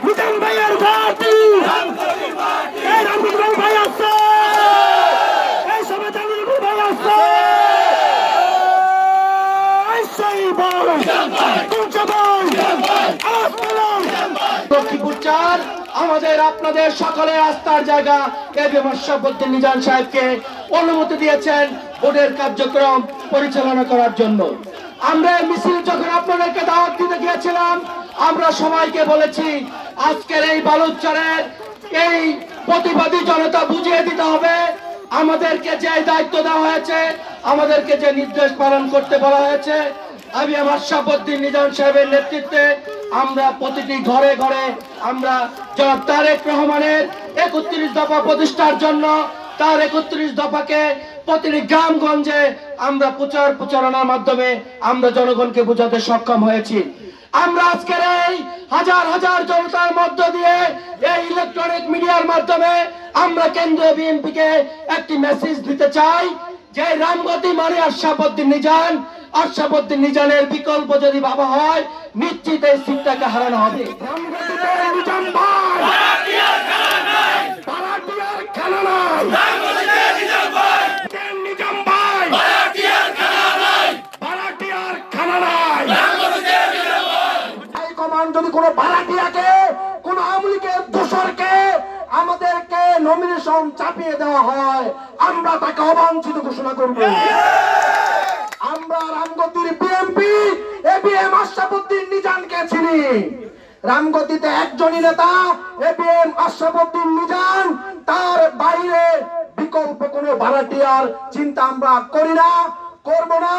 নিজাম ভাইয়ের পার্টি এই রামগতির ভাই আছে এই সবাই জানুর ভাই আছে এই সেই ভাই লক্ষ্মীপুর 4 আমাদের আপনাদের সকলের আস্থার জায়গা এবিএম আশরাফউদ্দিন নিজাম সাহেবকে অনুমতি দিয়েছেন ভোটের কার্যক্রম পরিচালনা করার জন্য। আমরা মিছিল যখন আপনাদেরকে দাওয়াত দিতে গিয়েছিলাম আমরা সবাইকে বলেছি আজকের এই বালুচরের এই প্রতিবাদী জনতা বুঝিয়ে দিতে হবে আমাদেরকে যে দায়িত্ব দেওয়া হয়েছে আমাদেরকে যে নির্দেশ পালন করতে বলা হয়েছে এবিএম আশরাফউদ্দিন নিজাম সাহেবের নেতৃত্বে আমরা প্রতিটি ঘরে ঘরে আমরা জনাব তারেক রহমানের 31 দফা প্রতিষ্ঠার জন্য তার 31 দফাকে প্রতিটি গ্রামগঞ্জে আমরা প্রচারণার মাধ্যমে আমরা জনগণকে বোঝাতে সক্ষম হয়েছি। আমরা আজকের এই হাজার হাজার জনতার মধ্য দিয়ে এই ইলেকট্রনিক মিডিয়ার মাধ্যমে আমরা কেন্দ্রীয় বিএনপিকে একটি মেসেজ দিতে চাই যে রামগতি মানে আশরাফউদ্দিন নিজামের বিকল্প যদি বাবা হয় নিশ্চিত এই সিটটাকে হারানো হবে। যদি কোনো ভাড়াটিয়াকে কোন আওয়ামী লীগের দোসরকে আমাদেরকে নমিনেশন চাপিয়ে দেওয়া হয় আমরা তাকে অবাঞ্ছিত ঘোষণা করব। আমরা রামগতির বিএনপি এবিএম আশরাফউদ্দিন নিজামকে চিনি। রামগতিতে একজনই নেতা এবিএম আশরাফউদ্দিন নিজাম, তার বাইরে বিকল্প কোনো ভাড়াটিয়ার চিন্তা আমরা করি না, করব না।